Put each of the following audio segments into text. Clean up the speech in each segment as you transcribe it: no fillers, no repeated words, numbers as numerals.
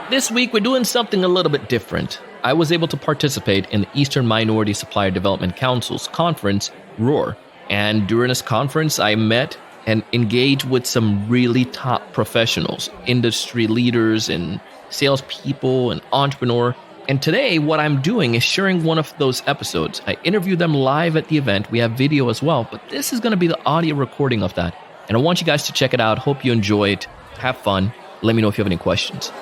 This week, we're doing something a little bit different. I was able to participate in the Eastern Minority Supplier Development Council's conference, ROAR. And during this conference, I met and engaged with some really top professionals, industry leaders and salespeople and entrepreneurs. And today, what I'm doing is sharing one of those episodes. I interviewed them live at the event. We have video as well, but this is going to be the audio recording of that. And I want you guys to check it out. Hope you enjoy it. Have fun. Let me know if you have any questions.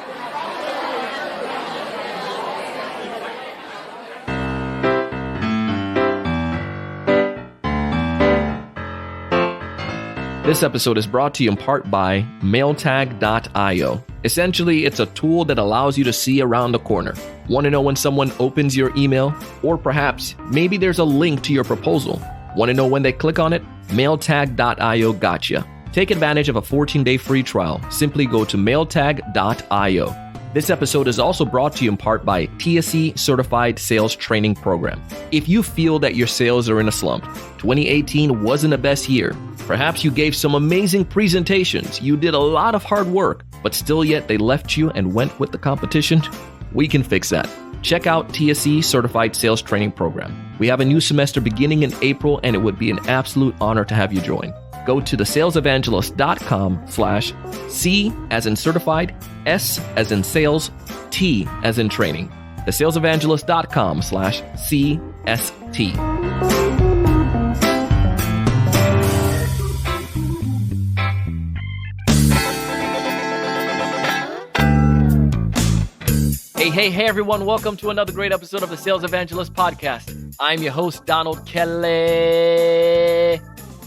This episode is brought to you in part by mailtag.io. Essentially, it's a tool that allows you to see around the corner. Want to know when someone opens your email? Or perhaps, maybe there's a link to your proposal. Want to know when they click on it? Mailtag.io gotcha. Take advantage of a 14-day free trial. Simply go to mailtag.io. This episode is also brought to you in part by TSE Certified Sales Training Program. If you feel that your sales are in a slump, 2018 wasn't the best year. Perhaps you gave some amazing presentations. You did a lot of hard work, but still yet they left you and went with the competition. We can fix that. Check out TSE Certified Sales Training Program. We have a new semester beginning in April, and it would be an absolute honor to have you join. Go to thesalesevangelist.com/C as in certified, S as in sales, T as in training. Thesalesevangelist.com/CST. Hey, everyone. Welcome to another great episode of the Sales Evangelist Podcast. I'm your host, Donald Kelly,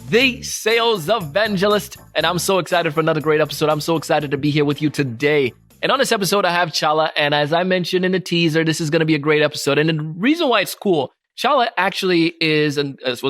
the Sales Evangelist, and I'm so excited for another great episode. I'm so excited to be here with you today. And on this episode, I have Chala, and as I mentioned in the teaser, this is going to be a great episode. And the reason why it's cool, Chala actually was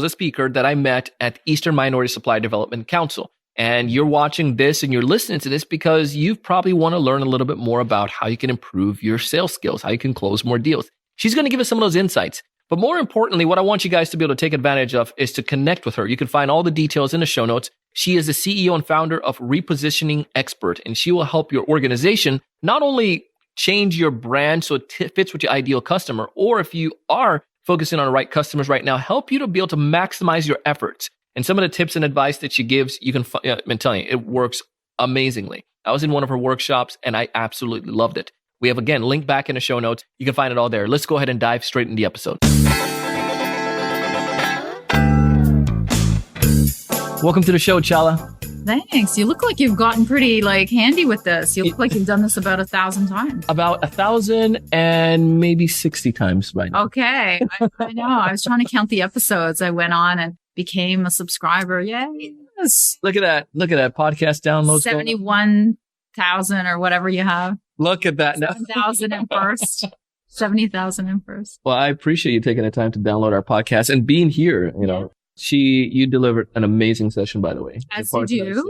a speaker that I met at Eastern Minority Supply Development Council. And you're watching this and you're listening to this because you probably want to learn a little bit more about how you can improve your sales skills, how you can close more deals. She's going to give us some of those insights. But more importantly, what I want you guys to be able to take advantage of is to connect with her. You can find all the details in the show notes. She is the CEO and founder of Repositioning Expert, and she will help your organization not only change your brand so it fits with your ideal customer, or if you are focusing on the right customers right now, help you to be able to maximize your efforts. And some of the tips and advice that she gives, I'm telling you, it works amazingly. I was in one of her workshops and I absolutely loved it. We have, again, link back in the show notes. You can find it all there. Let's go ahead and dive straight into the episode. Welcome to the show, Chala. Thanks. You look like you've gotten pretty handy with this. You look like you've done this about 1,000 times. About 1,000 and maybe 60 times by now. Okay. I know. I was trying to count the episodes. I went on and became a subscriber. Yay. Yes. Look at that. Podcast downloads. 71,000 or whatever you have. Look at that. 7,000 in first. 70,000 in first. Well, I appreciate you taking the time to download our podcast and being here. You delivered an amazing session, by the way. As you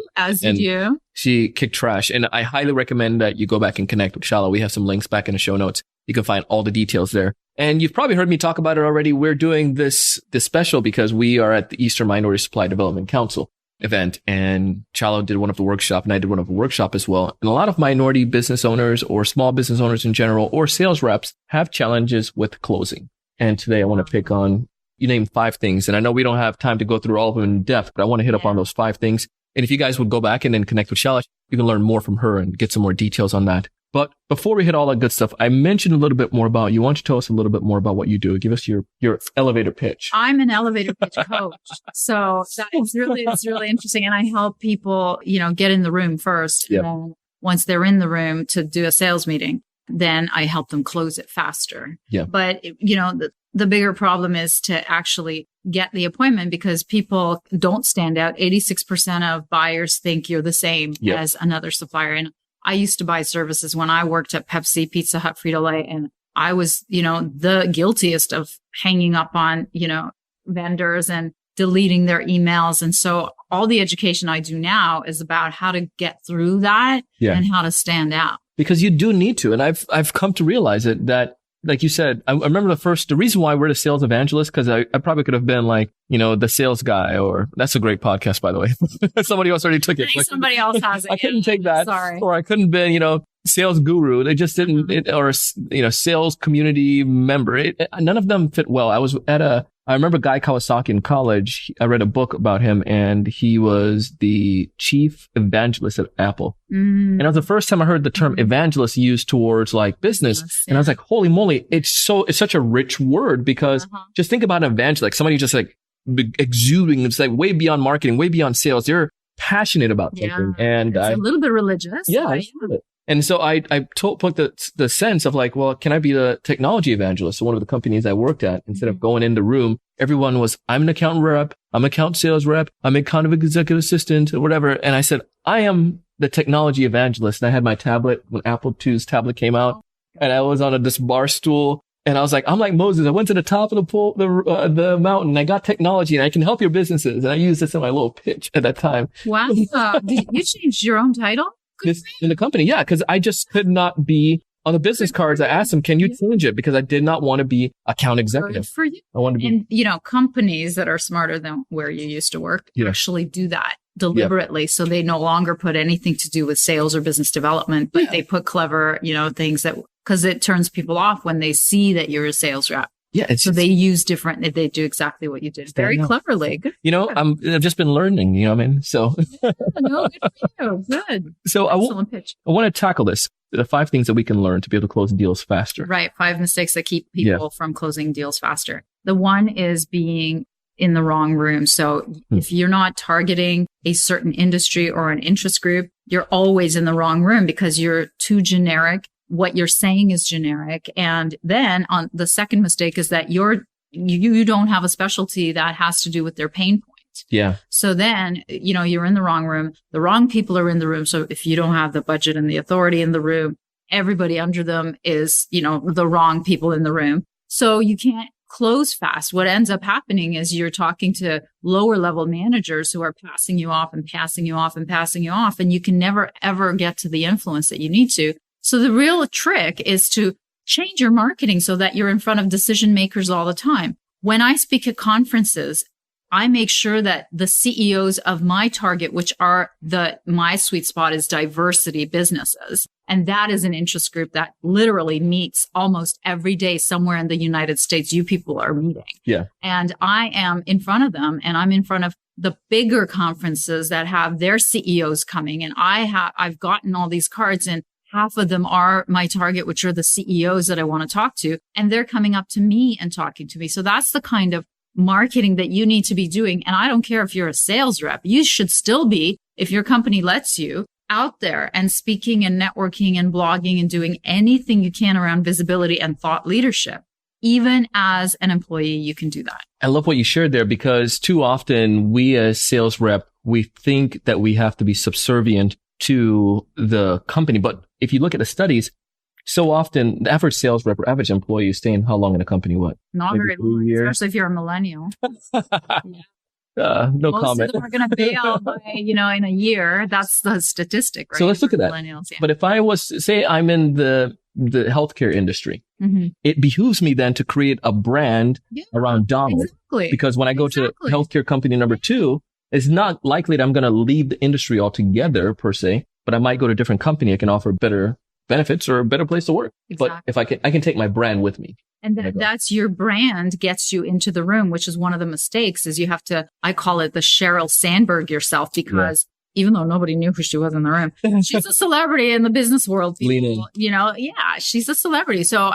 do. She kicked trash. And I highly recommend that you go back and connect with Chala. We have some links back in the show notes. You can find all the details there. And you've probably heard me talk about it already. We're doing this special because we are at the Eastern Minority Supply Development Council event. And Chala did one of the workshops and I did one of the workshop as well. And a lot of minority business owners or small business owners in general or sales reps have challenges with closing. And today I want to pick on, you named 5 things. And I know we don't have time to go through all of them in depth, but I want to hit up on those 5 things. And if you guys would go back and then connect with Chala, you can learn more from her and get some more details on that. But before we hit all that good stuff, I mentioned a little bit more about you. Why don't you tell us a little bit more about what you do? Give us your elevator pitch. I'm an elevator pitch coach. So it's really interesting. And I help people, get in the room first. Yep. And then once they're in the room to do a sales meeting, then I help them close it faster. Yeah. But, the bigger problem is to actually get the appointment because people don't stand out. 86% of buyers think you're the same as another supplier. And I used to buy services when I worked at Pepsi, Pizza Hut, Frito-Lay, and I was, the guiltiest of hanging up on, vendors and deleting their emails. And so all the education I do now is about how to get through that and how to stand out. Because you do need to. And I've come to realize it that, like you said, I remember the reason why we're the sales evangelist, because I probably could have been the sales guy, or that's a great podcast, by the way. Somebody else already took it. Somebody else has it. I couldn't take that. Sorry. Or I couldn't been, sales guru. They just didn't, or, sales community member. None of them fit well. I remember Guy Kawasaki in college. I read a book about him, and he was the chief evangelist at Apple. And it was the first time I heard the term evangelist used towards like business. And I was like, holy moly, it's such a rich word, because just think about an evangelist, like somebody just like exuding, it's like way beyond marketing, way beyond sales. They're passionate about something. And it's a little bit religious. Yeah, I love it. And so I took the sense of like, well, can I be the technology evangelist? So one of the companies I worked at, instead of going in the room, everyone was, I'm an account rep, I'm an account sales rep, I'm a kind of executive assistant or whatever. And I said, I am the technology evangelist. And I had my tablet when Apple II's tablet came out, and I was on this bar stool. And I was like, I'm like Moses. I went to the top of the mountain. And I got technology, and I can help your businesses. And I used this in my little pitch at that time. Wow. You changed your own title? In the company, yeah, because I just could not be on the business cards. I asked them, can you change it? Because I did not want to be account executive. Good for you. I wanted to be. And, companies that are smarter than where you used to work actually do that deliberately. So they no longer put anything to do with sales or business development, but they put clever, things because it turns people off when they see that you're a sales rep. Yeah. They use they do exactly what you did. Very cleverly. Good. I've just been learning, you know what I mean? So. No, good for you. Good. So excellent pitch. I want to tackle this. The 5 things that we can learn to be able to close deals faster. Right. 5 mistakes that keep people from closing deals faster. The one is being in the wrong room. So if you're not targeting a certain industry or an interest group, you're always in the wrong room because you're too generic. What you're saying is generic. And then on the second mistake is that you don't have a specialty that has to do with their pain point. Yeah. So then, you're in the wrong room. The wrong people are in the room. So if you don't have the budget and the authority in the room, everybody under them is, the wrong people in the room. So you can't close fast. What ends up happening is you're talking to lower level managers who are passing you off and passing you off and passing you off. And you can never, ever get to the influence that you need to. So the real trick is to change your marketing so that you're in front of decision makers all the time. When I speak at conferences, I make sure that the CEOs of my target, which are my sweet spot is diversity businesses. And that is an interest group that literally meets almost every day somewhere in the United States. You people are meeting. Yeah. And I am in front of them, and I'm in front of the bigger conferences that have their CEOs coming. And I've gotten all these cards, and half of them are my target, which are the CEOs that I want to talk to. And they're coming up to me and talking to me. So that's the kind of marketing that you need to be doing. And I don't care if you're a sales rep, you should still be, if your company lets you, out there and speaking and networking and blogging and doing anything you can around visibility and thought leadership. Even as an employee, you can do that. I love what you shared there, because too often we as sales rep, we think that we have to be subservient to the company. But if you look at the studies, so often the average sales rep or average employee is staying how long in a company? What? Not Maybe very long, especially if you're a millennial. No Most comment. Most of them are going to bail by, in a year. That's the statistic, right? So let's look at that. Millennials, yeah. But if I was, say I'm in the healthcare industry, it behooves me then to create a brand around Donald. Exactly. Because when I go to healthcare company number 2, it's not likely that I'm going to leave the industry altogether per se, but I might go to a different company. I can offer better benefits or a better place to work. Exactly. But if I can take my brand with me. And that's your brand gets you into the room, which is one of the mistakes is you have to, I call it the Sheryl Sandberg yourself, because even though nobody knew who she was in the room, she's a celebrity in the business world. People, she's a celebrity. So,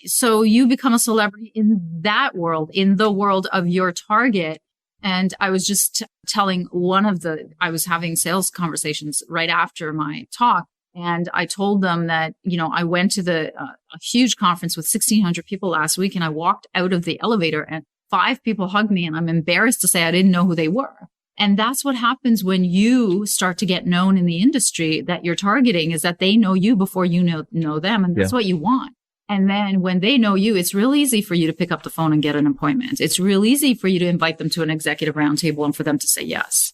so you become a celebrity in that world, in the world of your target. And I was just telling I was having sales conversations right after my talk. And I told them that, I went to a huge conference with 1,600 people last week, and I walked out of the elevator and 5 people hugged me, and I'm embarrassed to say I didn't know who they were. And that's what happens when you start to get known in the industry that you're targeting, is that they know you before you know them. And that's what you want. And then when they know you, it's real easy for you to pick up the phone and get an appointment. It's real easy for you to invite them to an executive roundtable and for them to say yes.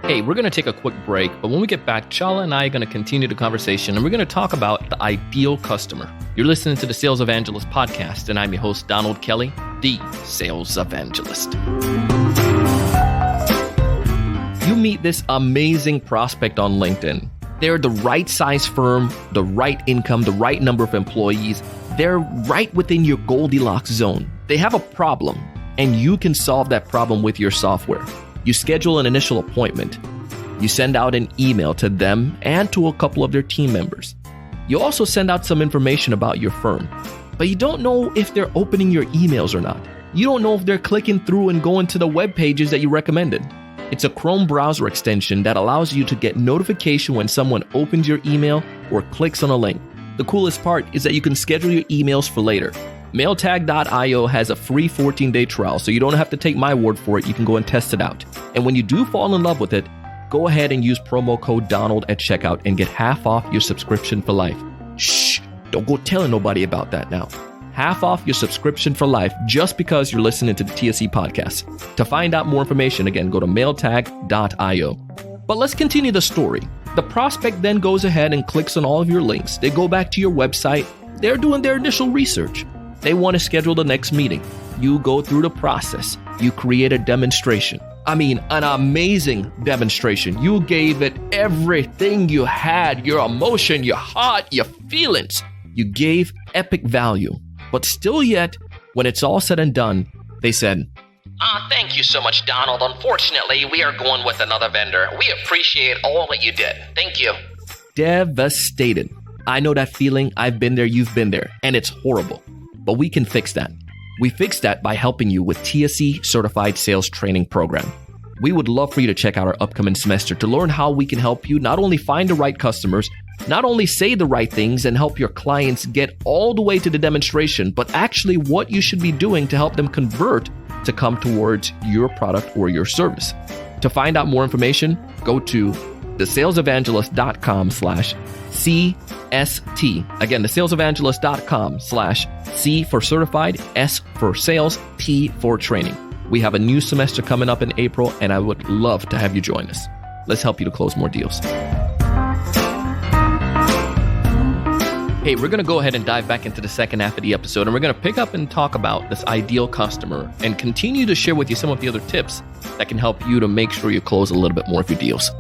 Hey, we're going to take a quick break, but when we get back, Chala and I are going to continue the conversation, and we're going to talk about the ideal customer. You're listening to the Sales Evangelist podcast, and I'm your host, Donald Kelly, the Sales Evangelist. You meet this amazing prospect on LinkedIn. They're the right size firm, the right income, the right number of employees. They're right within your Goldilocks zone. They have a problem, and you can solve that problem with your software. You schedule an initial appointment. You send out an email to them and to a couple of their team members. You also send out some information about your firm, but you don't know if they're opening your emails or not. You don't know if they're clicking through and going to the web pages that you recommended. It's a Chrome browser extension that allows you to get notification when someone opens your email or clicks on a link. The coolest part is that you can schedule your emails for later. Mailtag.io has a free 14-day trial, so you don't have to take my word for it. You can go and test it out. And when you do fall in love with it, go ahead and use promo code Donald at checkout and get half off your subscription for life. Shh, don't go telling nobody about that now. Half off your subscription for life just because you're listening to the TSE podcast. To find out more information, again, go to mailtag.io. But let's continue the story. The prospect then goes ahead and clicks on all of your links. They go back to your website. They're doing their initial research. They want to schedule the next meeting. You go through the process. You create a demonstration. I mean, an amazing demonstration. You gave it everything you had, your emotion, your heart, your feelings. You gave epic value. But still yet, when it's all said and done, they said, Thank you so much, Donald. Unfortunately, we are going with another vendor. We appreciate all that you did. Thank you. Devastated. I know that feeling. I've been there. You've been there. And it's horrible. But we can fix that. We fix that by helping you with TSE Certified Sales Training Program. We would love for you to check out our upcoming semester to learn how we can help you not only find the right customers, not only say the right things and help your clients get all the way to the demonstration, but actually what you should be doing to help them convert to come towards your product or your service. To find out more information, go to thesalesevangelist.com/CST. Again, thesalesevangelist.com/C for certified, S for sales, T for training. We have a new semester coming up in April, and I would love to have you join us. Let's help you to close more deals. Hey, we're going to go ahead and dive back into the second half of the episode, and we're going to pick up and talk about this ideal customer and continue to share with you some of the other tips that can help you to make sure you close a little bit more of your deals.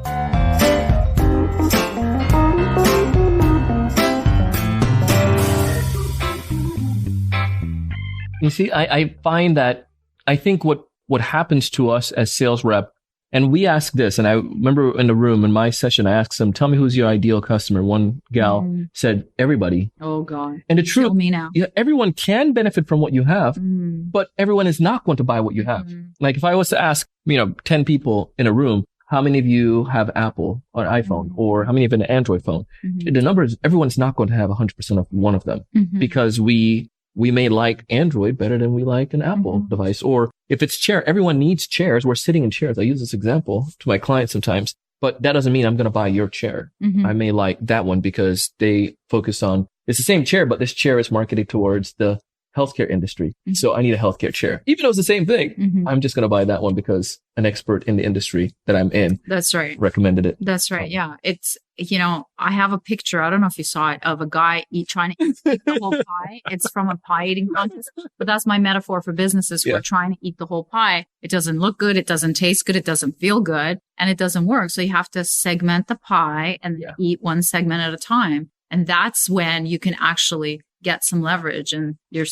You see, I find that I think what happens to us as sales rep, and we ask this, and I remember in the room in my session, I asked them, tell me who's your ideal customer. One gal said, everybody. Oh, God. And the truth, Kill me now. Yeah, everyone can benefit from what you have, but everyone is not going to buy what you have. Like if I was to ask, 10 people in a room, how many of you have Apple or iPhone, or how many have an Android phone? The number is everyone's not going to have 100% of one of them because we may like Android better than we like an Apple device. Or if it's chair, everyone needs chairs. We're sitting in chairs. I use this example to my clients sometimes, but that doesn't mean I'm going to buy your chair. I may like that one because they focus on, it's the same chair, but this chair is marketed towards the healthcare industry. So I need a healthcare chair. Even though it's the same thing, I'm just going to buy that one because an expert in the industry that I'm in. That's right. Recommended it. That's right. Yeah. It's, I have a picture. I don't know if you saw it, of a guy trying to eat the whole pie. It's from a pie eating contest, but that's my metaphor for businesses who are trying to eat the whole pie. It doesn't look good. It doesn't taste good. It doesn't feel good, and it doesn't work. So you have to segment the pie and eat one segment at a time. And that's when you can actually get some leverage. And you,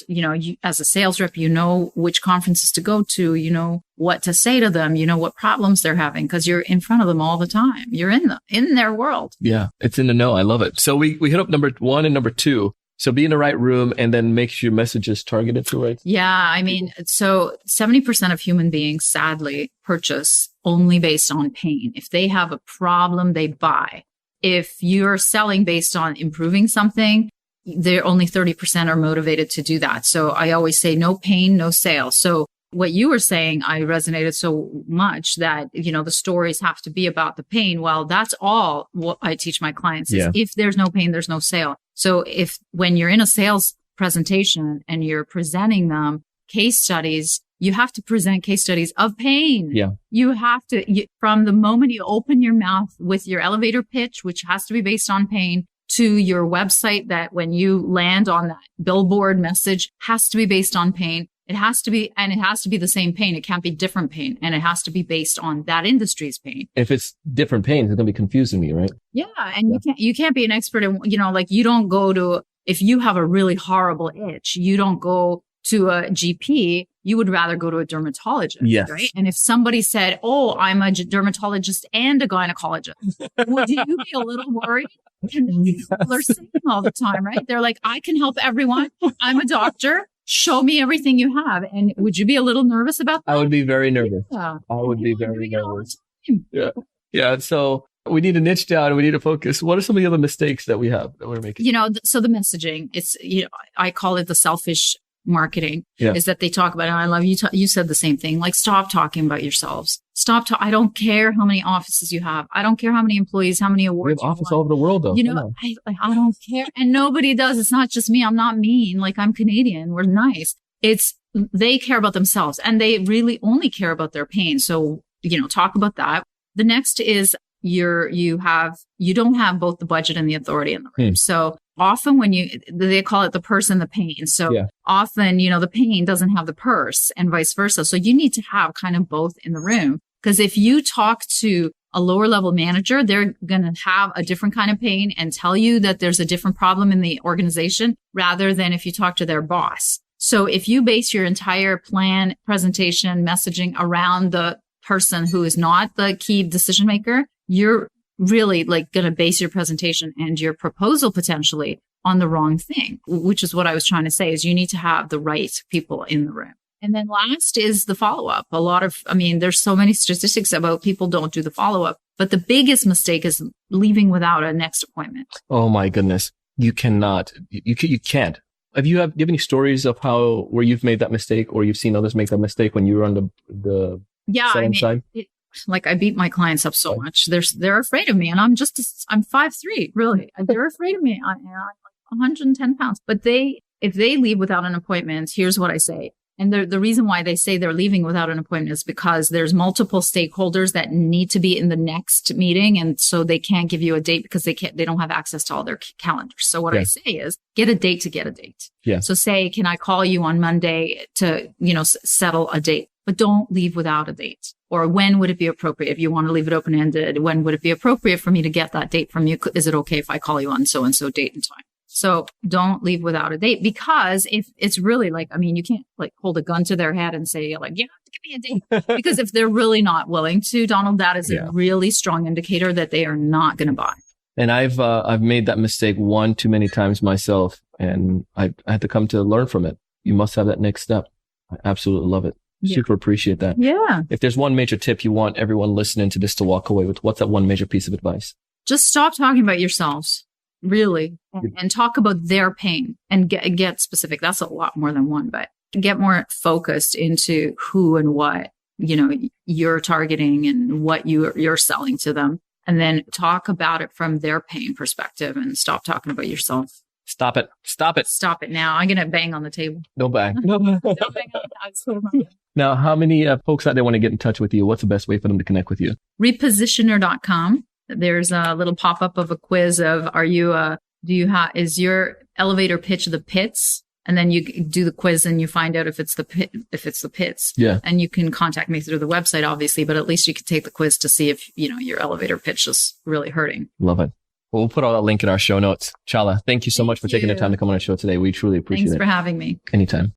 as a sales rep, which conferences to go to, what to say to them, what problems they're having, because you're in front of them all the time. You're in their world. Yeah, it's in the know. I love it. So we hit up number 1 and number 2. So be in the right room and then make sure your message is targeted to right. Yeah. I mean, so 70% of human beings sadly purchase only based on pain. If they have a problem, they buy. If you're selling based on improving something, they're only 30% are motivated to do that. So I always say no pain, no sale. So what you were saying, I resonated so much that, the stories have to be about the pain. Well, that's all what I teach my clients is if there's no pain, there's no sale. So when you're in a sales presentation and you're presenting them case studies, you have to present case studies of pain. Yeah. You have to, from the moment you open your mouth with your elevator pitch, which has to be based on pain, to your website that when you land on that billboard message has to be based on pain. It has to be, and it has to be the same pain. It can't be different pain. And it has to be based on that industry's pain. If it's different pains, it's going to be confusing me, right? Yeah. And you can't be an expert in, like you don't go to, if you have a really horrible itch, you don't go to a GP. You would rather go to a dermatologist, right? And if somebody said, "Oh, I'm a dermatologist and a gynecologist," would you be a little worried? People are saying all the time, right? They're like, "I can help everyone. I'm a doctor. Show me everything you have." And would you be a little nervous about that? I would be very nervous. Yeah. I would be very nervous. Yeah. Yeah. So we need to niche down and we need to focus. What are some of the other mistakes that we have that we're making? So the messaging, it's, I call it the selfish marketing, is that they talk about, and I love you. You said the same thing. Like, stop talking about yourselves. I don't care how many offices you have. I don't care how many employees, how many awards. We have offices all over the world, though. I don't care. And nobody does. It's not just me. I'm not mean. Like, I'm Canadian. We're nice. They care about themselves and they really only care about their pain. So, talk about that. The next is you don't have both the budget and the authority in the room. So often they call it the purse and the pain. So often, the pain doesn't have the purse and vice versa. So you need to have kind of both in the room. Because if you talk to a lower level manager, they're going to have a different kind of pain and tell you that there's a different problem in the organization rather than if you talk to their boss. So if you base your entire plan, presentation, messaging around the person who is not the key decision maker, you're really like going to base your presentation and your proposal potentially on the wrong thing, which is what I was trying to say is you need to have the right people in the room. And then last is the follow-up. There's so many statistics about people don't do the follow-up, but the biggest mistake is leaving without a next appointment. Oh my goodness. You cannot, you can't. Do you have any stories of where you've made that mistake or you've seen others make that mistake when you were on the selling side? I beat my clients up so much. They're afraid of me and I'm 5'3", really. They're afraid of me. I'm like 110 pounds, but if they leave without an appointment, here's what I say. And the reason why they say they're leaving without an appointment is because there's multiple stakeholders that need to be in the next meeting. And so they can't give you a date because they don't have access to all their calendars. So what I say is get a date to get a date. Yeah. So say, can I call you on Monday to, settle a date, but don't leave without a date. Or when would it be appropriate? If you want to leave it open-ended, when would it be appropriate for me to get that date from you? Is it okay if I call you on so-and-so date and time? So don't leave without a date because if it's really you can't hold a gun to their head and say you have to give me a date because if they're really not willing to, Donald, that is a really strong indicator that they are not going to buy. And I've made that mistake one too many times myself and I had to come to learn from it. You must have that next step. I absolutely love it. Super appreciate that. Yeah. If there's one major tip you want everyone listening to this to walk away with, what's that one major piece of advice? Just stop talking about yourselves. Really, and talk about their pain and get specific. That's a lot more than one, but get more focused into who and what, you're targeting and what you're selling to them. And then talk about it from their pain perspective and stop talking about yourself. Stop it. Stop it. Stop it now. I'm going to bang on the table. No bang. Don't bang on the table. Now, how many folks out there want to get in touch with you? What's the best way for them to connect with you? Repositioner.com. There's a little pop-up of a quiz of, is your elevator pitch the pits? And then you do the quiz and you find out if it's the pits. Yeah. And you can contact me through the website, obviously, but at least you can take the quiz to see if, your elevator pitch is really hurting. Love it. Well, we'll put all that link in our show notes. Chala, thank you so much for taking the time to come on our show today. We truly appreciate it. Thanks for having me. Anytime.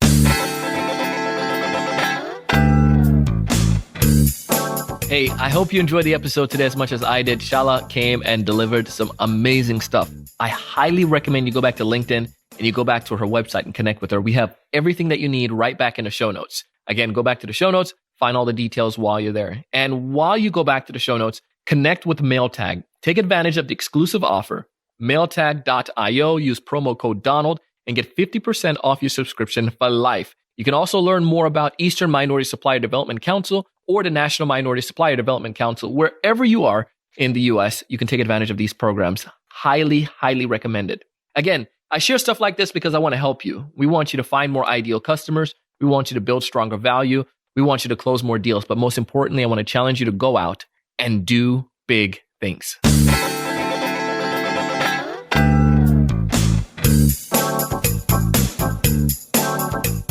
Hey, I hope you enjoyed the episode today as much as I did. Chala came and delivered some amazing stuff. I highly recommend you go back to LinkedIn and you go back to her website and connect with her. We have everything that you need right back in the show notes. Again, go back to the show notes, find all the details while you're there. And while you go back to the show notes, connect with MailTag. Take advantage of the exclusive offer, mailtag.io. Use promo code Donald and get 50% off your subscription for life. You can also learn more about Eastern Minority Supplier Development Council or the National Minority Supplier Development Council. Wherever you are in the US, you can take advantage of these programs. Highly, highly recommended. Again, I share stuff like this because I want to help you. We want you to find more ideal customers. We want you to build stronger value. We want you to close more deals. But most importantly, I want to challenge you to go out and do big things.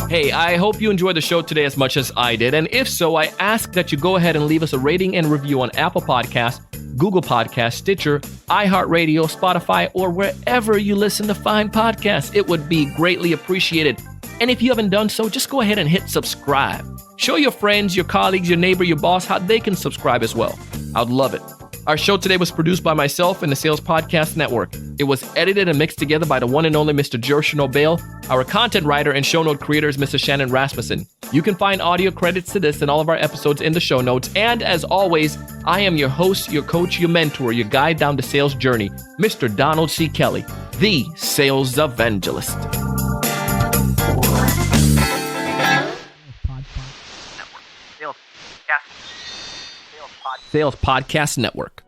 Hey, I hope you enjoyed the show today as much as I did. And if so, I ask that you go ahead and leave us a rating and review on Apple Podcasts, Google Podcasts, Stitcher, iHeartRadio, Spotify, or wherever you listen to fine podcasts. It would be greatly appreciated. And if you haven't done so, just go ahead and hit subscribe. Show your friends, your colleagues, your neighbor, your boss how they can subscribe as well. I'd love it. Our show today was produced by myself and the Sales Podcast Network. It was edited and mixed together by the one and only Mr. Josh Nobel. Our content writer and show note creator is Mr. Shannon Rasmussen. You can find audio credits to this and all of our episodes in the show notes. And as always, I am your host, your coach, your mentor, your guide down the sales journey, Mr. Donald C. Kelly, the Sales Evangelist. Sales Podcast Network.